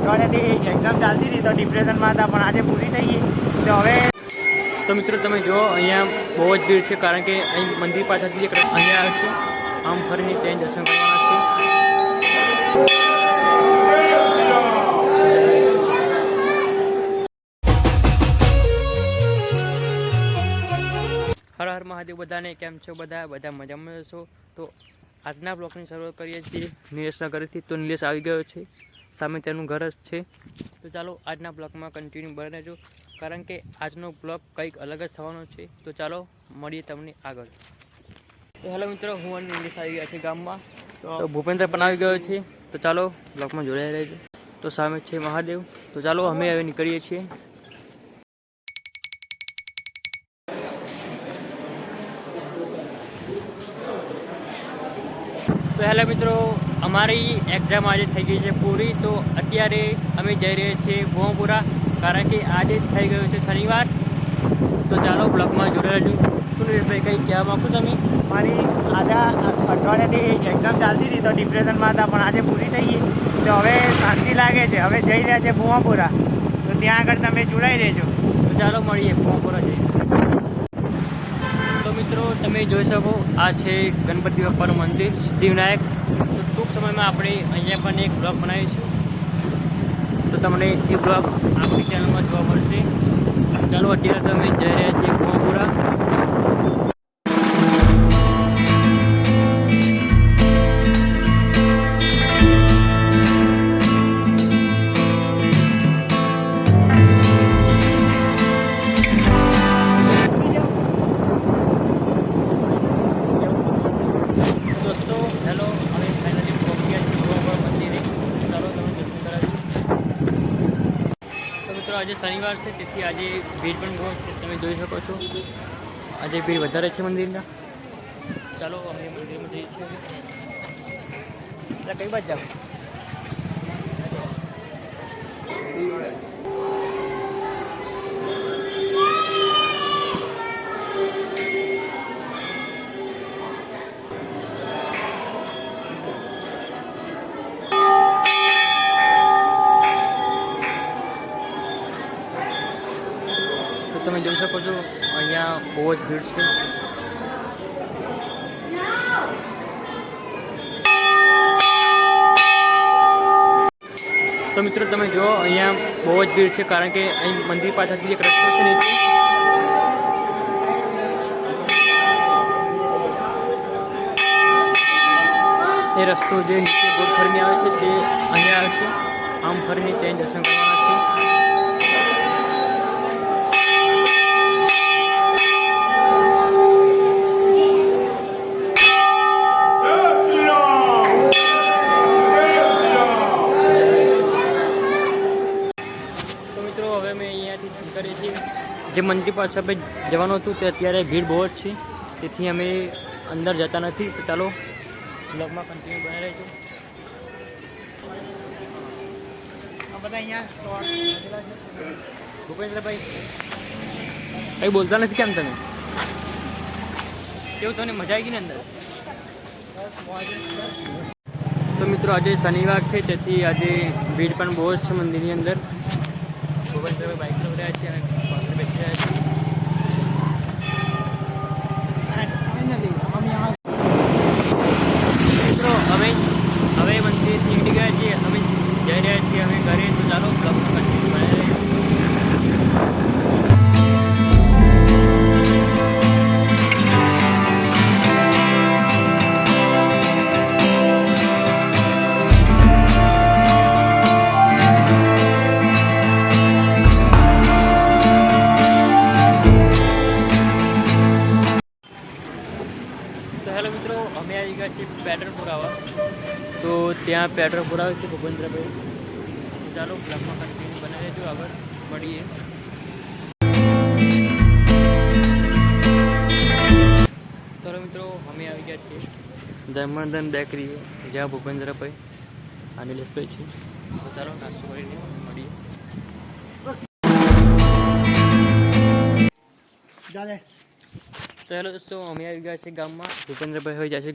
અઠવાડિયાથી એક્ઝામ ચાલતી હતી તો ડિપ્રેશનમાં હતા, પણ આજે પૂરી થઈ ગઈ. તો હવે તો મિત્રો તમે જુઓ અહીંયા બહુ જ ભીડ છે, કારણ કે અહીં મંદિર પાછળથી એક અહીંયા આવે છે, આમ ફરીને ત્યાં દર્શન કરવાના છે. હર હર મહાદેવ બધાને. કેમ છો બધા મજામાં છો? તો આજના બ્લોગની શરૂઆત કરીએ છીએ નિલેશનગરથી. તો નિલેશ આવી ગયો છે, સામે તેનું ઘર જ છે. તો ચાલો આજના બ્લોગમાં કન્ટિન્યુ બને રહેજો, કારણ કે આજનો બ્લોગ કંઈક અલગ જ થવાનો છે. તો ચાલો મળીએ તમને આગળ. તો હેલો મિત્રો, હું અને નિલેશ આવી ગયા છે ગામમાં. તો ભૂપેન્દ્ર પણ આવી ગયો છે. તો ચાલો બ્લોગમાં જોડાઈ રહેજો. તો સામે છે મહાદેવ. તો ચાલો અમે હવે નીકળીએ છીએ. તો હેલો મિત્રો, અમારી એક્ઝામ આજે થઈ ગઈ છે પૂરી. તો અત્યારે અમે જઈ રહ્યા છીએ ભોંપુરા, કારણ કે આજે થઈ ગયો છે શનિવાર. તો ચાલો બ્લોગમાં જોડાઈ રહેજો. શું ભાઈ કંઈ કહેવા માગો તમે? મારી આધા અઠવાડિયાથી એક્ઝામ ચાલતી હતી તો ડિપ્રેશનમાં હતા, પણ આજે પૂરી થઈ ગઈ. તો હવે શાંતિ લાગે છે. હવે જઈ રહ્યા છે ભુવાપુરા, તો ત્યાં આગળ તમે જોડાઈ રહેજો. તો ચાલો મળીએ ભોંપુરા જઈએ. તો મિત્રો તમે જોઈ શકો, આ છે ગણપતિ બાપાનું મંદિર સિદ્ધિવિનાયક. તો ટૂંક સમયમાં આપણે અહીંયા પણ એક બ્લોગ બનાવીશું, તો તમને એ બ્લોગ આપણી ચેનલમાં જોવા મળશે. ચાલો અત્યારે તમે જઈ રહ્યા છીએ ભોંપુરા. આજે શનિવાર છે, તેથી આજે ભીડ પણ બહુ છે, તમે જોઈ શકો છો. આજે ભીડ વધારે છે મંદિરના. ચાલો અમે મંદિરમાં જઈએ છીએ. એટલે કઈ બાજુ જાવ? તમે જોઈ શકો છો અહીંયા બહુ જ ભીડ છે. તો મિત્રો તમે જુઓ અહીંયા બહુ જ ભીડ છે, કારણ કે અહીં મંદિર પાછળથી એક રસ્તો છે નીચે. એ રસ્તો જે નીચે ગોળ ફરીને આવે છે તે અહીંયા આવે છે, આમ ફરીને ત્યાં દર્શન કરવાના છે. જે મંદિર પાસે આપણે જવાનું હતું તે અત્યારે ભીડ બહુ જ છે, તેથી અમે અંદર જતા નથી. તો ચાલો બ્લોગમાં કન્ટિન્યુ બની રહેજો. બધા અહીંયા ભૂપેન્દ્રભાઈ કંઈ બોલતા નથી કેમ તમે? કેવું તમને મજા આવી ગઈ ને અંદર? તો મિત્રો આજે શનિવાર છે, તેથી આજે ભીડ પણ બહુ જ છે મંદિરની અંદર. ભૂપેન્દ્રભાઈ બાઇક લઈ રહ્યા છે અને પાછળ બેસી રહ્યા છે. મિત્રો અમે હવે મંદિરથી નીકળી ગયા છીએ, અમે જઈ રહ્યા છીએ અમે ઘરે. તો ચાલો બ્લોગમાં કન્ટિન્યુ બનાવી રહ્યા. અમે આવી ગયા છીએ પેટ્રોલ પુરાવા. તો ત્યાં પેટ્રોલ પુરાવે છે ભૂપેન્દ્રભાઈ. ચાલો બ્લોગમાં કન્ટિન્યુ બનાવી દેજો, આગળ મળીએ. ચાલો મિત્રો અમે આવી ગયા છીએ ધર્મનંદન બેકરી, જ્યાં ભૂપેન્દ્રભાઈ અને નિલેશભાઈ છે. તો ચાલો નાસ્તો કરીને મળીએ. તો હેલો દોસ્તો, અમે આવી ગયા છીએ ગામમાં. ભૂપેન્દ્રભાઈ હવે જાય છે